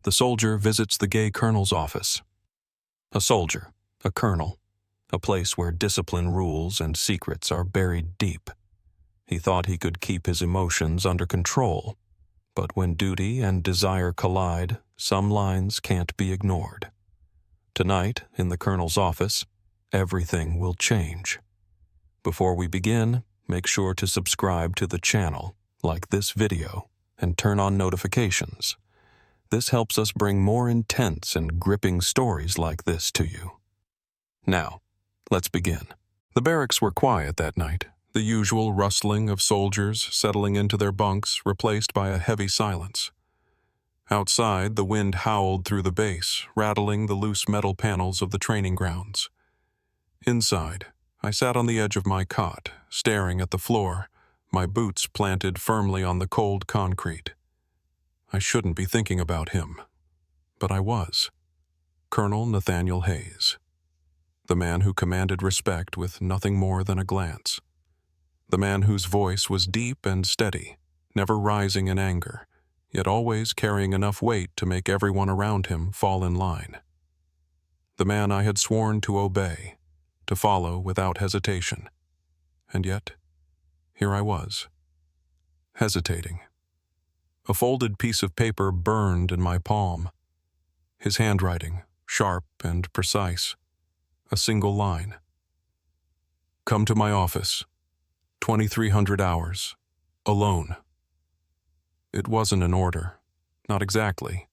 The soldier visits the gay colonel's office. A soldier, a colonel, a place where discipline rules and secrets are buried deep. He thought he could keep his emotions under control, but when duty and desire collide, some lines can't be ignored. Tonight, in the colonel's office, everything will change. Before we begin, make sure to subscribe to the channel, like this video, and turn on notifications. This helps us bring more intense and gripping stories like this to you. Now, let's begin. The barracks were quiet that night, the usual rustling of soldiers settling into their bunks replaced by a heavy silence. Outside, the wind howled through the base, rattling the loose metal panels of the training grounds. Inside, I sat on the edge of my cot, staring at the floor, my boots planted firmly on the cold concrete. I shouldn't be thinking about him, but I was. Colonel Nathaniel Hayes. The man who commanded respect with nothing more than a glance. The man whose voice was deep and steady, never rising in anger, yet always carrying enough weight to make everyone around him fall in line. The man I had sworn to obey, to follow without hesitation. And yet, here I was, hesitating. A folded piece of paper burned in my palm. His handwriting, sharp and precise. A single line. Come to my office. 2300 hours. Alone. It wasn't an order. Not exactly.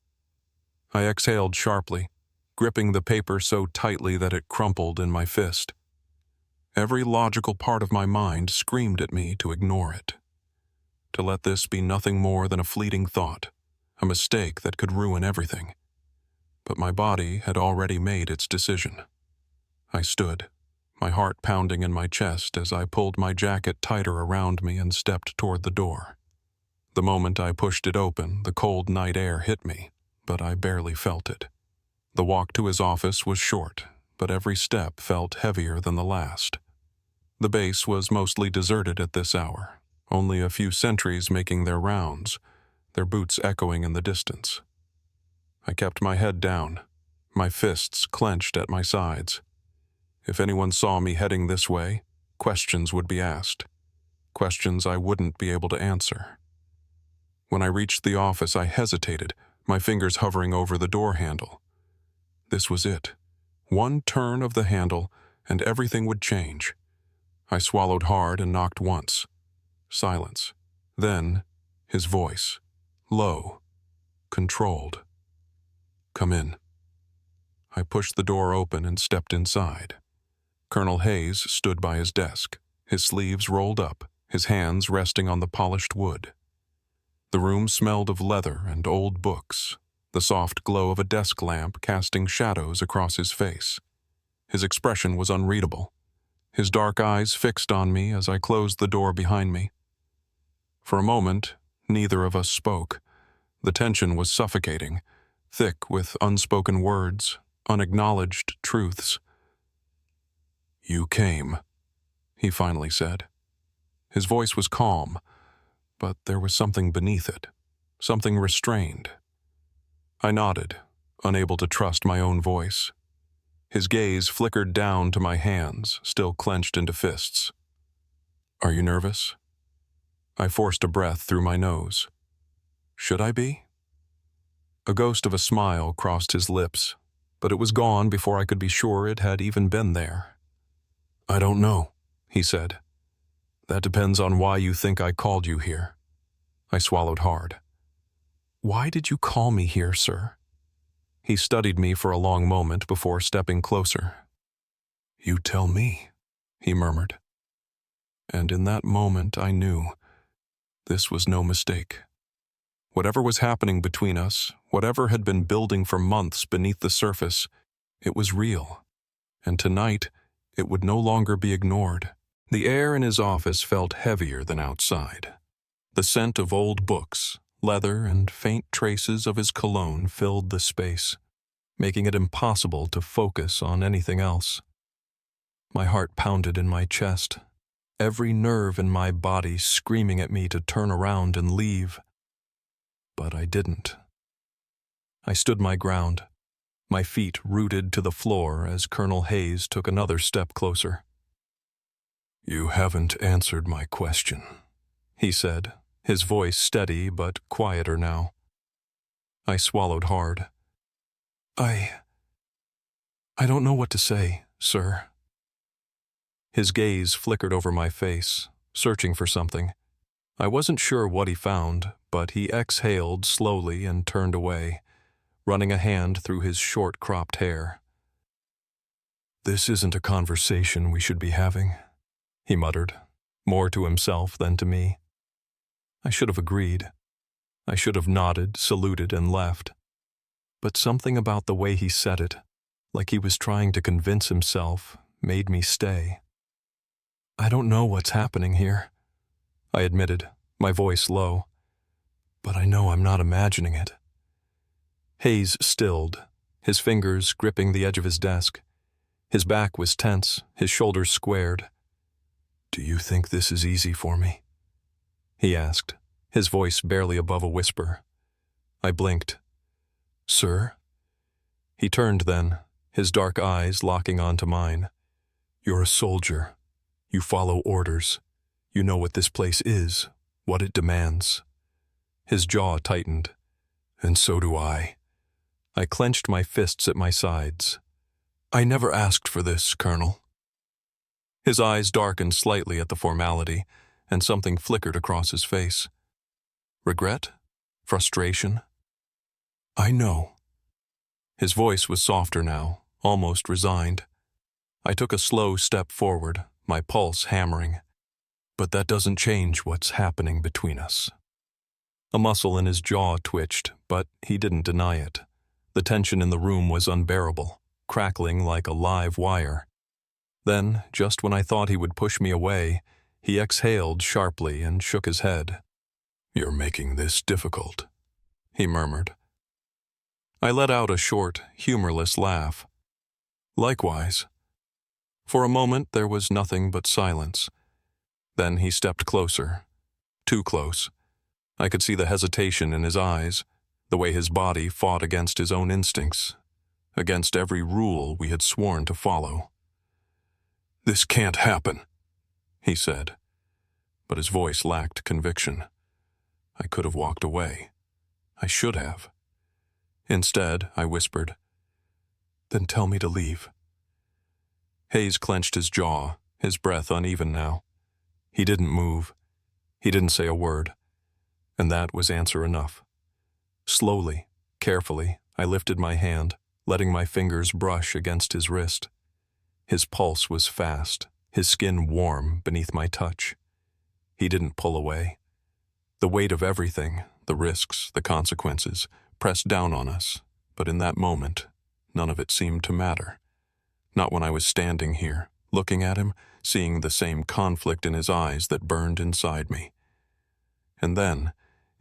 I exhaled sharply, gripping the paper so tightly that it crumpled in my fist. Every logical part of my mind screamed at me to ignore it. To let this be nothing more than a fleeting thought, a mistake that could ruin everything. But my body had already made its decision. I stood, my heart pounding in my chest as I pulled my jacket tighter around me and stepped toward the door. The moment I pushed it open, the cold night air hit me, but I barely felt it. The walk to his office was short, but every step felt heavier than the last. The base was mostly deserted at this hour. Only a few sentries making their rounds, their boots echoing in the distance. I kept my head down, my fists clenched at my sides. If anyone saw me heading this way, questions would be asked. Questions I wouldn't be able to answer. When I reached the office, I hesitated, my fingers hovering over the door handle. This was it. One turn of the handle, and everything would change. I swallowed hard and knocked once. Silence. Then, his voice. Low. Controlled. Come in. I pushed the door open and stepped inside. Colonel Hayes stood by his desk, his sleeves rolled up, his hands resting on the polished wood. The room smelled of leather and old books, the soft glow of a desk lamp casting shadows across his face. His expression was unreadable, his dark eyes fixed on me as I closed the door behind me. For a moment, neither of us spoke. The tension was suffocating, thick with unspoken words, unacknowledged truths. You came, he finally said. His voice was calm, but there was something beneath it, something restrained. I nodded, unable to trust my own voice. His gaze flickered down to my hands, still clenched into fists. Are you nervous? I forced a breath through my nose. Should I be? A ghost of a smile crossed his lips, but it was gone before I could be sure it had even been there. I don't know, he said. That depends on why you think I called you here. I swallowed hard. Why did you call me here, sir? He studied me for a long moment before stepping closer. You tell me, he murmured. And in that moment I knew this was no mistake. Whatever was happening between us, whatever had been building for months beneath the surface, it was real. And tonight, it would no longer be ignored. The air in his office felt heavier than outside. The scent of old books, leather, and faint traces of his cologne filled the space, making it impossible to focus on anything else. My heart pounded in my chest, every nerve in my body screaming at me to turn around and leave. But I didn't. I stood my ground, my feet rooted to the floor as Colonel Hayes took another step closer. "You haven't answered my question," he said, his voice steady but quieter now. I swallowed hard. I don't know what to say, sir." His gaze flickered over my face, searching for something. I wasn't sure what he found, but he exhaled slowly and turned away, running a hand through his short-cropped hair. "This isn't a conversation we should be having," he muttered, more to himself than to me. I should have agreed. I should have nodded, saluted, and left. But something about the way he said it, like he was trying to convince himself, made me stay. "I don't know what's happening here," I admitted, my voice low. "But I know I'm not imagining it." Hayes stilled, his fingers gripping the edge of his desk. His back was tense, his shoulders squared. "Do you think this is easy for me?" he asked, his voice barely above a whisper. I blinked. "Sir?" He turned then, his dark eyes locking onto mine. "You're a soldier. You follow orders. You know what this place is, what it demands." His jaw tightened. "And so do I." I clenched my fists at my sides. "I never asked for this, Colonel." His eyes darkened slightly at the formality, and something flickered across his face. Regret? Frustration? "I know." His voice was softer now, almost resigned. I took a slow step forward, my pulse hammering. "But that doesn't change what's happening between us." A muscle in his jaw twitched, but he didn't deny it. The tension in the room was unbearable, crackling like a live wire. Then, just when I thought he would push me away, he exhaled sharply and shook his head. "You're making this difficult," he murmured. I let out a short, humorless laugh. "Likewise." For a moment there was nothing but silence. Then he stepped closer. Too close. I could see the hesitation in his eyes, the way his body fought against his own instincts, against every rule we had sworn to follow. "This can't happen," he said, but his voice lacked conviction. I could have walked away. I should have. Instead, I whispered, "Then tell me to leave." Hayes clenched his jaw, his breath uneven now. He didn't move. He didn't say a word. And that was answer enough. Slowly, carefully, I lifted my hand, letting my fingers brush against his wrist. His pulse was fast, his skin warm beneath my touch. He didn't pull away. The weight of everything, the risks, the consequences, pressed down on us, but in that moment, none of it seemed to matter. Not when I was standing here, looking at him, seeing the same conflict in his eyes that burned inside me. And then,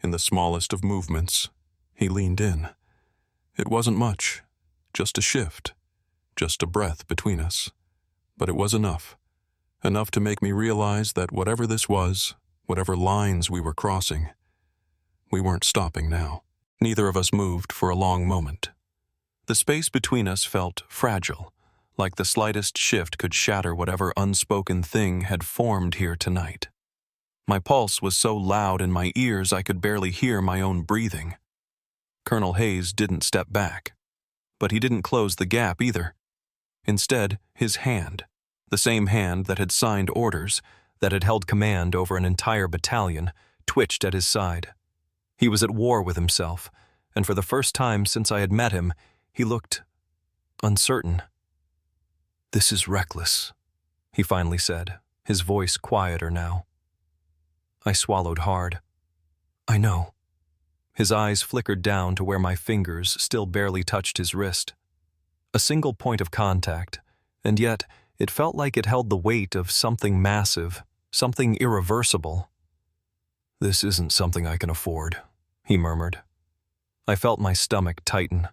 in the smallest of movements, he leaned in. It wasn't much, just a shift, just a breath between us. But it was enough. Enough to make me realize that whatever this was, whatever lines we were crossing, we weren't stopping now. Neither of us moved for a long moment. The space between us felt fragile, like the slightest shift could shatter whatever unspoken thing had formed here tonight. My pulse was so loud in my ears I could barely hear my own breathing. Colonel Hayes didn't step back, but he didn't close the gap either. Instead, his hand, the same hand that had signed orders, that had held command over an entire battalion, twitched at his side. He was at war with himself, and for the first time since I had met him, he looked uncertain. "This is reckless," he finally said, his voice quieter now. I swallowed hard. "I know." His eyes flickered down to where my fingers still barely touched his wrist. A single point of contact, and yet it felt like it held the weight of something massive, something irreversible. "This isn't something I can afford," he murmured. I felt my stomach tighten.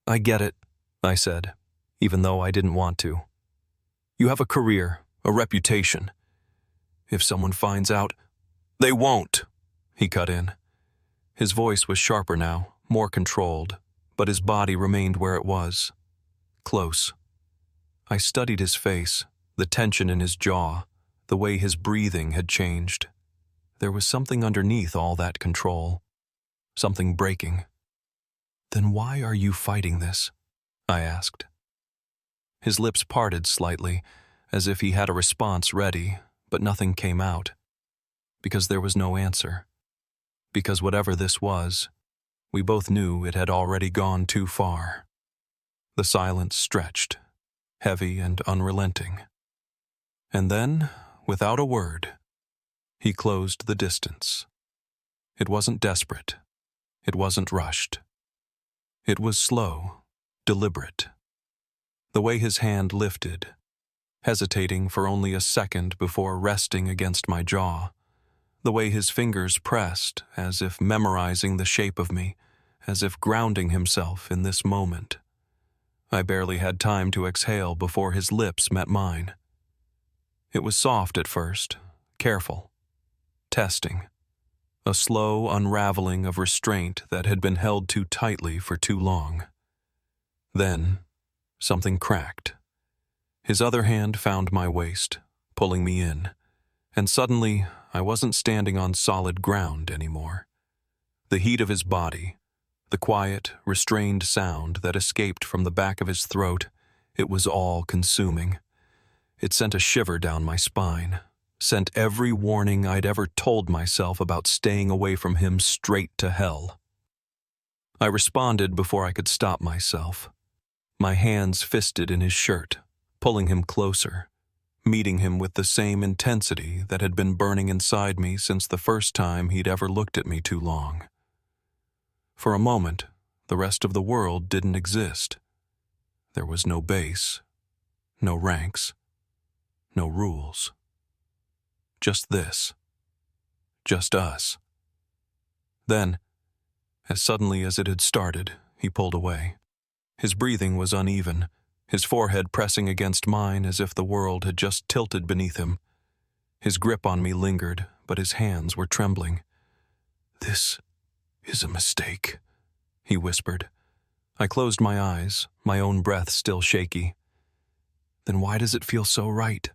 "I get it," I said, even though I didn't want to. "You have a career, a reputation. If someone finds out—" "They won't," he cut in. His voice was sharper now, more controlled, but his body remained where it was, close. I studied his face, the tension in his jaw, the way his breathing had changed. There was something underneath all that control, something breaking. "Then why are you fighting this?" I asked. His lips parted slightly, as if he had a response ready, but nothing came out. Because there was no answer. Because whatever this was, we both knew it had already gone too far. The silence stretched, heavy and unrelenting. And then, without a word, he closed the distance. It wasn't desperate. It wasn't rushed. It was slow, deliberate. The way his hand lifted, hesitating for only a second before resting against my jaw. The way his fingers pressed, as if memorizing the shape of me, as if grounding himself in this moment. I barely had time to exhale before his lips met mine. It was soft at first, careful, testing, a slow unraveling of restraint that had been held too tightly for too long. Then, something cracked. His other hand found my waist, pulling me in, and suddenly I wasn't standing on solid ground anymore. The heat of his body, the quiet, restrained sound that escaped from the back of his throat, it was all consuming. It sent a shiver down my spine, sent every warning I'd ever told myself about staying away from him straight to hell. I responded before I could stop myself. My hands fisted in his shirt, pulling him closer, meeting him with the same intensity that had been burning inside me since the first time he'd ever looked at me too long. For a moment, the rest of the world didn't exist. There was no base, no ranks, no rules. Just this. Just us. Then, as suddenly as it had started, he pulled away. His breathing was uneven, his forehead pressing against mine as if the world had just tilted beneath him. His grip on me lingered, but his hands were trembling. "This is a mistake," he whispered. I closed my eyes, my own breath still shaky. "Then why does it feel so right?"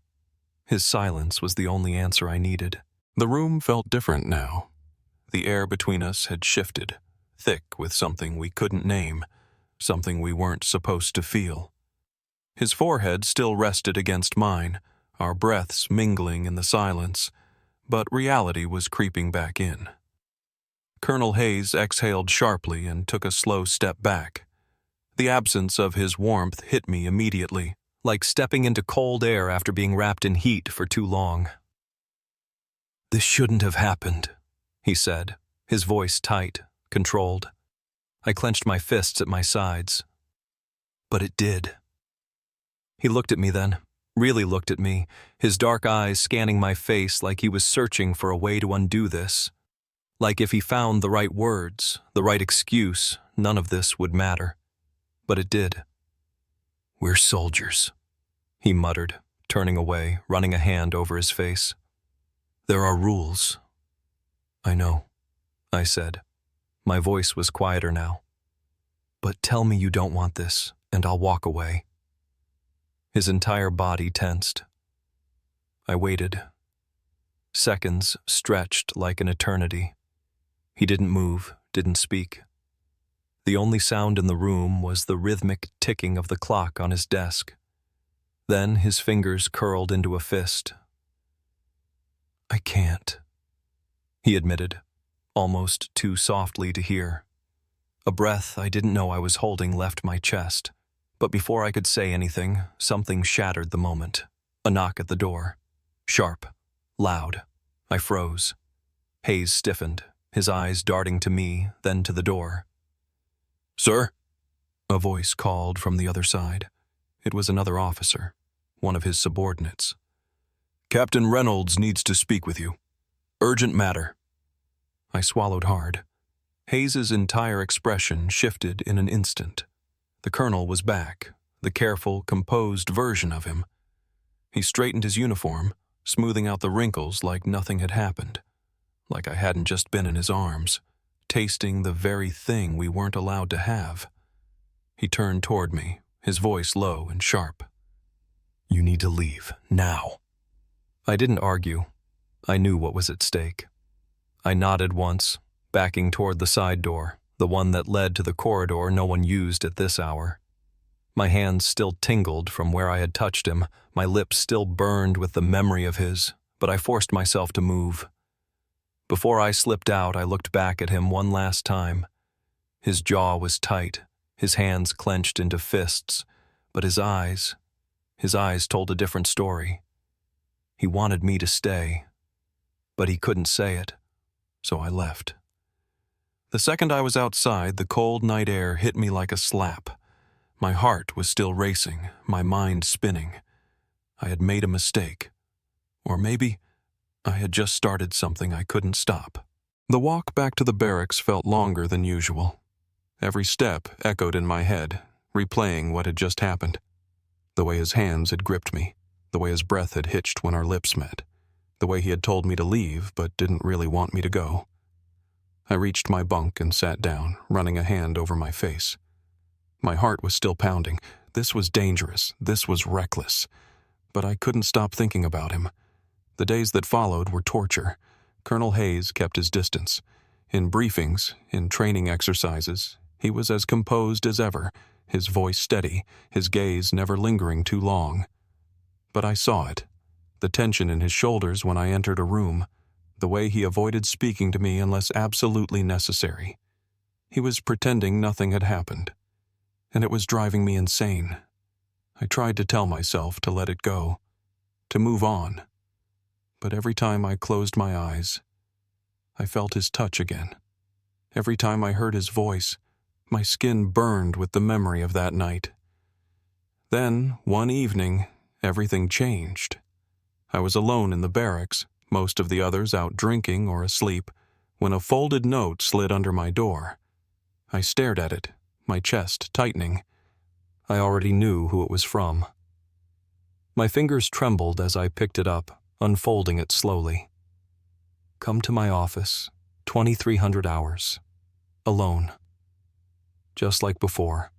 His silence was the only answer I needed. The room felt different now. The air between us had shifted, thick with something we couldn't name, something we weren't supposed to feel. His forehead still rested against mine, our breaths mingling in the silence, but reality was creeping back in. Colonel Hayes exhaled sharply and took a slow step back. The absence of his warmth hit me immediately, like stepping into cold air after being wrapped in heat for too long. "This shouldn't have happened," he said, his voice tight, controlled. I clenched my fists at my sides. But it did. He looked at me then, really looked at me, his dark eyes scanning my face like he was searching for a way to undo this. Like if he found the right words, the right excuse, none of this would matter. But it did. "We're soldiers," he muttered, turning away, running a hand over his face. "There are rules." "I know," I said. My voice was quieter now. "But tell me you don't want this, and I'll walk away." His entire body tensed. I waited. Seconds stretched like an eternity. He didn't move, didn't speak. The only sound in the room was the rhythmic ticking of the clock on his desk. Then his fingers curled into a fist. "I can't," he admitted, almost too softly to hear. A breath I didn't know I was holding left my chest, but before I could say anything, something shattered the moment. A knock at the door. Sharp, loud. I froze. Hayes stiffened, his eyes darting to me, then to the door. "Sir?" A voice called from the other side. It was another officer, one of his subordinates. "Captain Reynolds needs to speak with you. Urgent matter." I swallowed hard. Hayes's entire expression shifted in an instant. The colonel was back, the careful, composed version of him. He straightened his uniform, smoothing out the wrinkles like nothing had happened, like I hadn't just been in his arms, tasting the very thing we weren't allowed to have. He turned toward me, his voice low and sharp. "You need to leave, now." I didn't argue. I knew what was at stake. I nodded once, backing toward the side door, the one that led to the corridor no one used at this hour. My hands still tingled from where I had touched him, my lips still burned with the memory of his, but I forced myself to move. Before I slipped out, I looked back at him one last time. His jaw was tight, his hands clenched into fists, but his eyes told a different story. He wanted me to stay, but he couldn't say it, so I left. The second I was outside, the cold night air hit me like a slap. My heart was still racing, my mind spinning. I had made a mistake. Or maybe I had just started something I couldn't stop. The walk back to the barracks felt longer than usual. Every step echoed in my head, replaying what had just happened. The way his hands had gripped me, the way his breath had hitched when our lips met, the way he had told me to leave but didn't really want me to go. I reached my bunk and sat down, running a hand over my face. My heart was still pounding. This was dangerous. This was reckless. But I couldn't stop thinking about him. The days that followed were torture. Colonel Hayes kept his distance. In briefings, in training exercises, he was as composed as ever, his voice steady, his gaze never lingering too long. But I saw it, the tension in his shoulders when I entered a room, the way he avoided speaking to me unless absolutely necessary. He was pretending nothing had happened, and it was driving me insane. I tried to tell myself to let it go, to move on, but every time I closed my eyes, I felt his touch again. Every time I heard his voice, my skin burned with the memory of that night. Then, one evening, everything changed. I was alone in the barracks, most of the others out drinking or asleep, when a folded note slid under my door. I stared at it, my chest tightening. I already knew who it was from. My fingers trembled as I picked it up, unfolding it slowly. "Come to my office, 2300 hours. Alone." Just like before.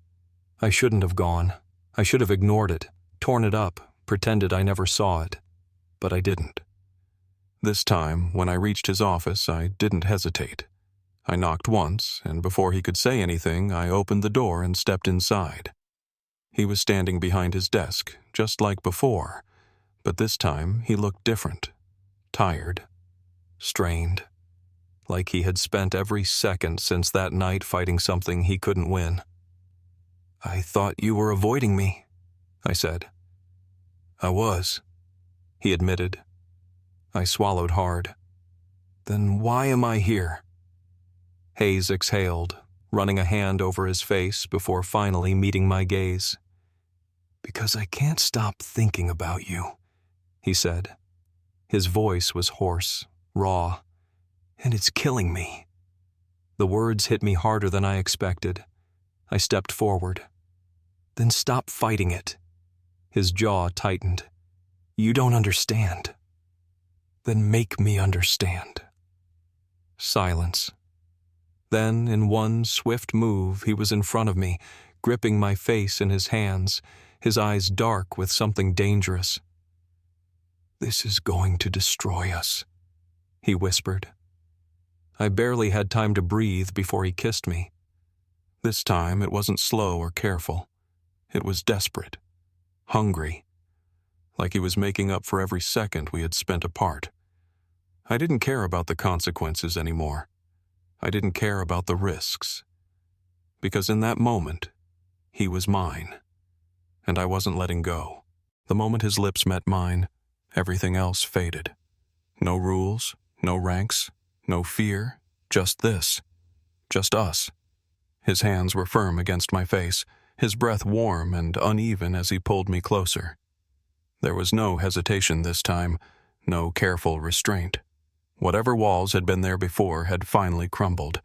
I shouldn't have gone. I should have ignored it, torn it up, pretended I never saw it. But I didn't. This time, when I reached his office, I didn't hesitate. I knocked once, and before he could say anything, I opened the door and stepped inside. He was standing behind his desk, just like before, but this time he looked different. Tired. Strained. Like he had spent every second since that night fighting something he couldn't win. "I thought you were avoiding me," I said. "I was," he admitted. I swallowed hard. "Then why am I here?" Hayes exhaled, running a hand over his face before finally meeting my gaze. "Because I can't stop thinking about you," he said. His voice was hoarse, raw, "and it's killing me." The words hit me harder than I expected. I stepped forward. "Then stop fighting it." His jaw tightened. "You don't understand." "Then make me understand." Silence. Then, in one swift move, he was in front of me, gripping my face in his hands, his eyes dark with something dangerous. "This is going to destroy us," he whispered. I barely had time to breathe before he kissed me. This time it wasn't slow or careful. It was desperate, hungry, like he was making up for every second we had spent apart. I didn't care about the consequences anymore. I didn't care about the risks. Because in that moment, he was mine, and I wasn't letting go. The moment his lips met mine, everything else faded. No rules, no ranks, no fear, just this. Just us. His hands were firm against my face, his breath warm and uneven as he pulled me closer. There was no hesitation this time, no careful restraint. Whatever walls had been there before had finally crumbled.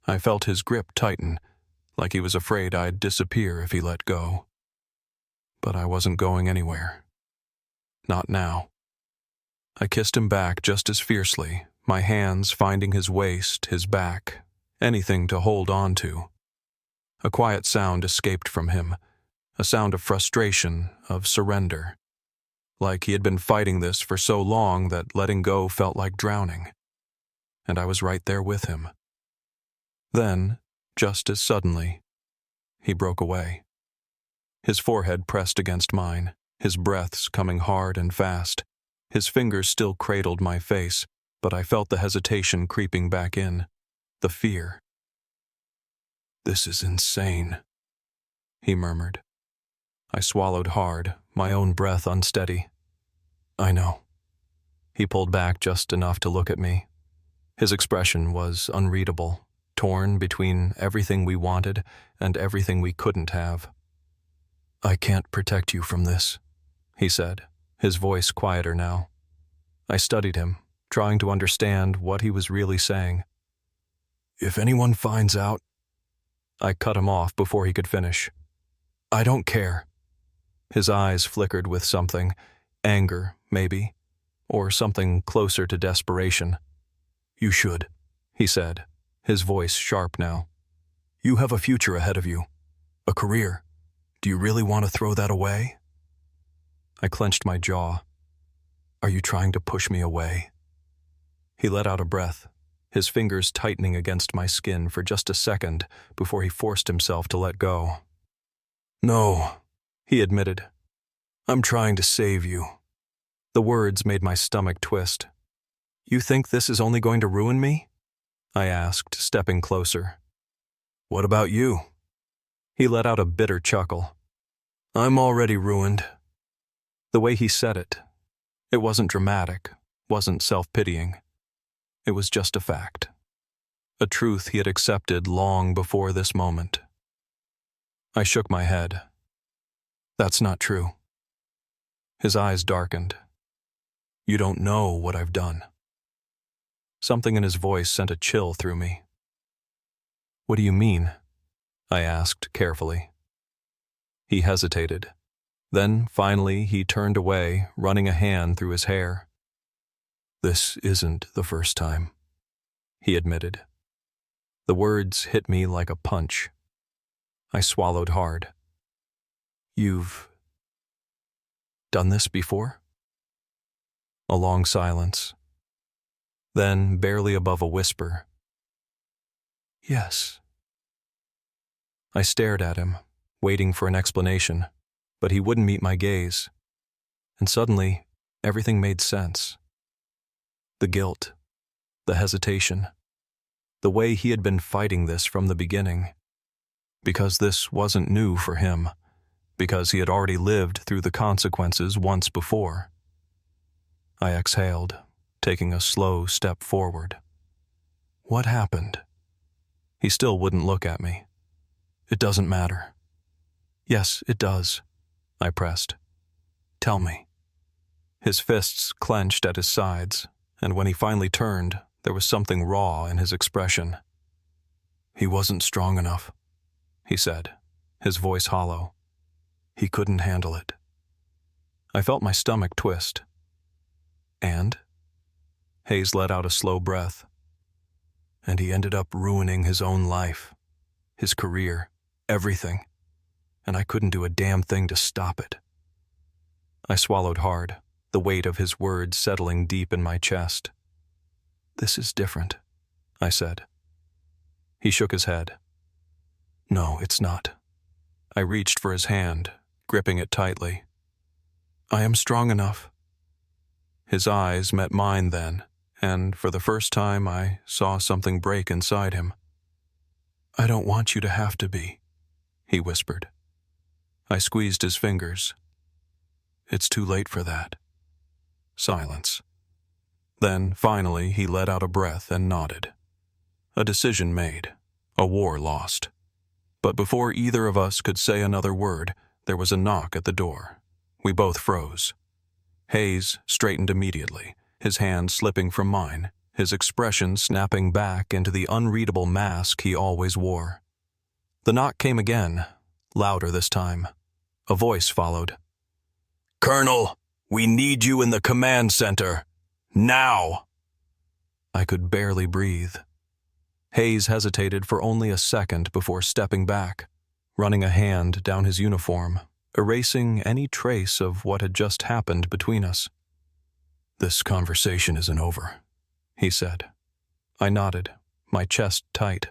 I felt his grip tighten, like he was afraid I'd disappear if he let go. But I wasn't going anywhere. Not now. I kissed him back just as fiercely, my hands finding his waist, his back, anything to hold on to. A quiet sound escaped from him, a sound of frustration, of surrender. Like he had been fighting this for so long that letting go felt like drowning. And I was right there with him. Then, just as suddenly, he broke away. His forehead pressed against mine, his breaths coming hard and fast. His fingers still cradled my face, but I felt the hesitation creeping back in, the fear. "This is insane," he murmured. I swallowed hard, my own breath unsteady. "I know." He pulled back just enough to look at me. His expression was unreadable, torn between everything we wanted and everything we couldn't have. "I can't protect you from this," he said, his voice quieter now. I studied him, trying to understand what he was really saying. "If anyone finds out—" I cut him off before he could finish. "I don't care." His eyes flickered with something, anger, maybe, or something closer to desperation. "You should," he said, his voice sharp now. "You have a future ahead of you, a career. Do you really want to throw that away?" I clenched my jaw. "Are you trying to push me away?" He let out a breath, his fingers tightening against my skin for just a second before he forced himself to let go. "No," he admitted. "I'm trying to save you." The words made my stomach twist. "You think this is only going to ruin me?" I asked, stepping closer. "What about you?" He let out a bitter chuckle. "I'm already ruined." The way he said it wasn't dramatic, wasn't self-pitying. It was just a fact. A truth he had accepted long before this moment. I shook my head. "That's not true." His eyes darkened. "You don't know what I've done." Something in his voice sent a chill through me. "What do you mean?" I asked carefully. He hesitated. Then, finally, he turned away, running a hand through his hair. "This isn't the first time," he admitted. The words hit me like a punch. I swallowed hard. "You've done this before?" A long silence. Then, barely above a whisper, "Yes." I stared at him, waiting for an explanation, but he wouldn't meet my gaze. And suddenly, everything made sense. The guilt, the hesitation, the way he had been fighting this from the beginning. Because this wasn't new for him, because he had already lived through the consequences once before. I exhaled, taking a slow step forward. "What happened?" He still wouldn't look at me. "It doesn't matter." "Yes, it does," I pressed. "Tell me." His fists clenched at his sides, and when he finally turned, there was something raw in his expression. "He wasn't strong enough," he said, his voice hollow. "He couldn't handle it." I felt my stomach twist. "And?" Hayes let out a slow breath. "And he ended up ruining his own life, his career, everything. And I couldn't do a damn thing to stop it." I swallowed hard, the weight of his words settling deep in my chest. "This is different," I said. He shook his head. "No, it's not." I reached for his hand, gripping it tightly. "I am strong enough." His eyes met mine then, and for the first time I saw something break inside him. "I don't want you to have to be," he whispered. I squeezed his fingers. "It's too late for that." Silence. Then, finally, he let out a breath and nodded. A decision made, a war lost. But before either of us could say another word, there was a knock at the door. We both froze. Hayes straightened immediately, his hand slipping from mine, his expression snapping back into the unreadable mask he always wore. The knock came again, louder this time. A voice followed. "Colonel, we need you in the command center. Now!" I could barely breathe. Hayes hesitated for only a second before stepping back, running a hand down his uniform, erasing any trace of what had just happened between us. "This conversation isn't over," he said. I nodded, my chest tight.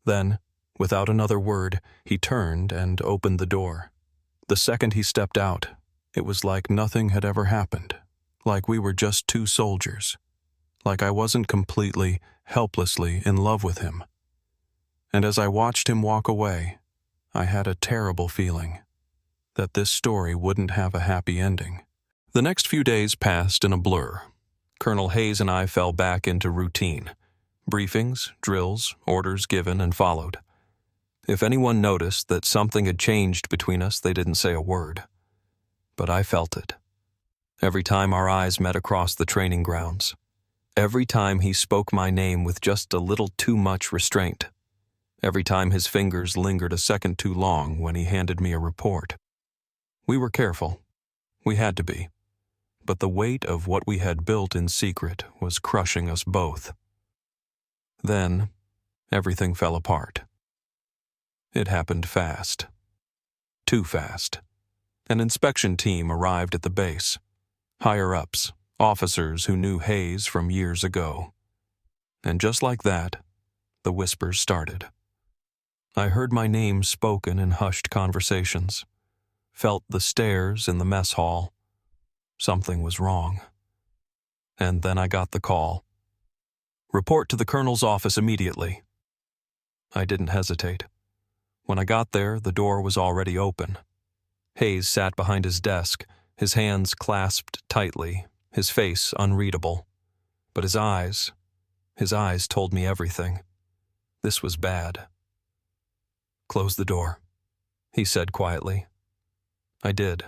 Then, without another word, he turned and opened the door. The second he stepped out, it was like nothing had ever happened, like we were just two soldiers, like I wasn't completely, helplessly in love with him. And as I watched him walk away, I had a terrible feeling that this story wouldn't have a happy ending. The next few days passed in a blur. Colonel Hayes and I fell back into routine. Briefings, drills, orders given and followed. If anyone noticed that something had changed between us, they didn't say a word. But I felt it. Every time our eyes met across the training grounds. Every time he spoke my name with just a little too much restraint. Every time his fingers lingered a second too long when he handed me a report. We were careful. We had to be. But the weight of what we had built in secret was crushing us both. Then, everything fell apart. It happened fast. Too fast. An inspection team arrived at the base. Higher-ups, officers who knew Hayes from years ago. And just like that, the whispers started. I heard my name spoken in hushed conversations. Felt the stares in the mess hall. Something was wrong. And then I got the call. "Report to the colonel's office immediately." I didn't hesitate. When I got there, the door was already open. Hayes sat behind his desk, his hands clasped tightly, his face unreadable. But his eyes told me everything. This was bad. "Close the door," he said quietly. I did.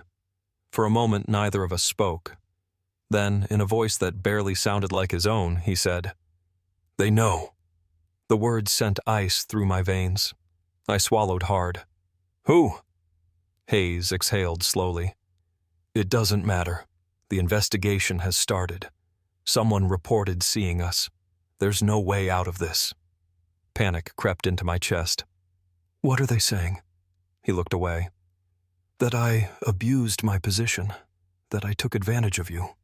For a moment, neither of us spoke. Then, in a voice that barely sounded like his own, he said, "They know." The words sent ice through my veins. I swallowed hard. "Who?" Hayes exhaled slowly. "It doesn't matter. The investigation has started. Someone reported seeing us. There's no way out of this." Panic crept into my chest. "What are they saying?" He looked away. "That I abused my position. That I took advantage of you."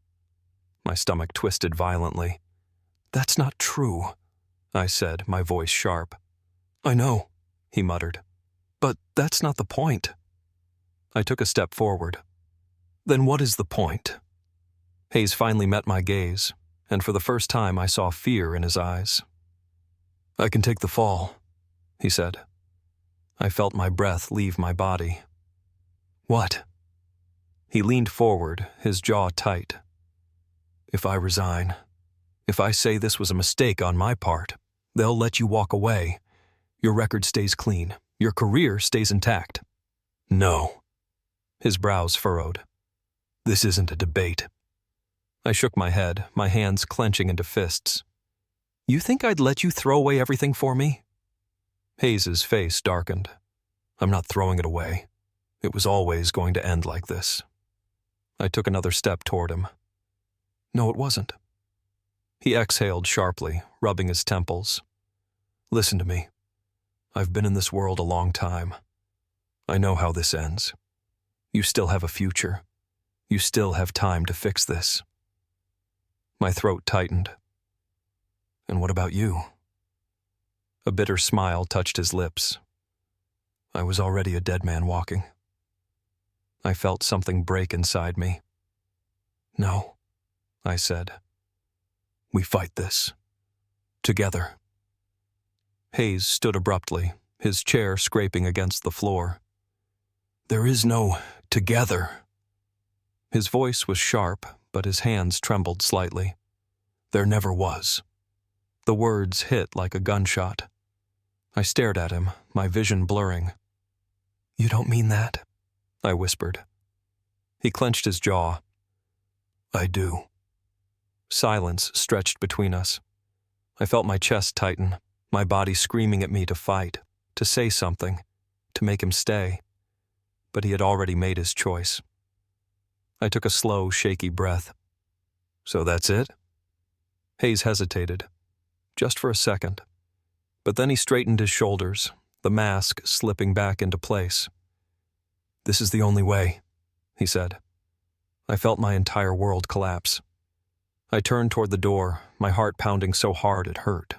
My stomach twisted violently. "That's not true," I said, my voice sharp. "I know," he muttered. "But that's not the point." I took a step forward. "Then what is the point?" Hayes finally met my gaze, and for the first time I saw fear in his eyes. "I can take the fall," he said. I felt my breath leave my body. "What?" He leaned forward, his jaw tight. "If I resign, if I say this was a mistake on my part, they'll let you walk away. Your record stays clean. Your career stays intact." "No." His brows furrowed. "This isn't a debate." I shook my head, my hands clenching into fists. "You think I'd let you throw away everything for me?" Hayes's face darkened. "I'm not throwing it away. It was always going to end like this." I took another step toward him. "No, it wasn't." He exhaled sharply, rubbing his temples. "Listen to me. I've been in this world a long time. I know how this ends. You still have a future. You still have time to fix this." My throat tightened. "And what about you?" A bitter smile touched his lips. I was already a dead man walking. I felt something break inside me. "No," I said. "We fight this. Together." Hayes stood abruptly, his chair scraping against the floor. "There is no together." His voice was sharp, but his hands trembled slightly. "There never was." The words hit like a gunshot. I stared at him, my vision blurring. "You don't mean that?" I whispered. He clenched his jaw. "I do." Silence stretched between us. I felt my chest tighten, my body screaming at me to fight, to say something, to make him stay. But he had already made his choice. I took a slow, shaky breath. "So that's it?" Hayes hesitated, just for a second. But then he straightened his shoulders, the mask slipping back into place. "This is the only way," he said. I felt my entire world collapse. I turned toward the door, my heart pounding so hard it hurt.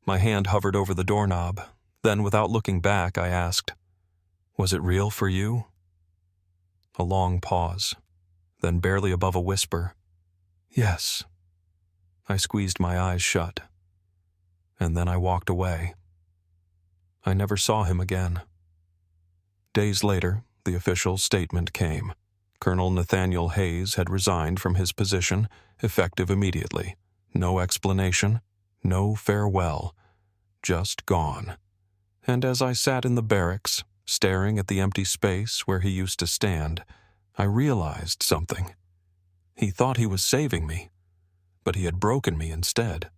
My hand hovered over the doorknob. Then, without looking back, I asked, "Was it real for you?" A long pause, then barely above a whisper, "Yes." I squeezed my eyes shut. And then I walked away. I never saw him again. Days later, the official statement came. Colonel Nathaniel Hayes had resigned from his position, effective immediately. No explanation, no farewell, just gone. And as I sat in the barracks, staring at the empty space where he used to stand, I realized something. He thought he was saving me, but he had broken me instead.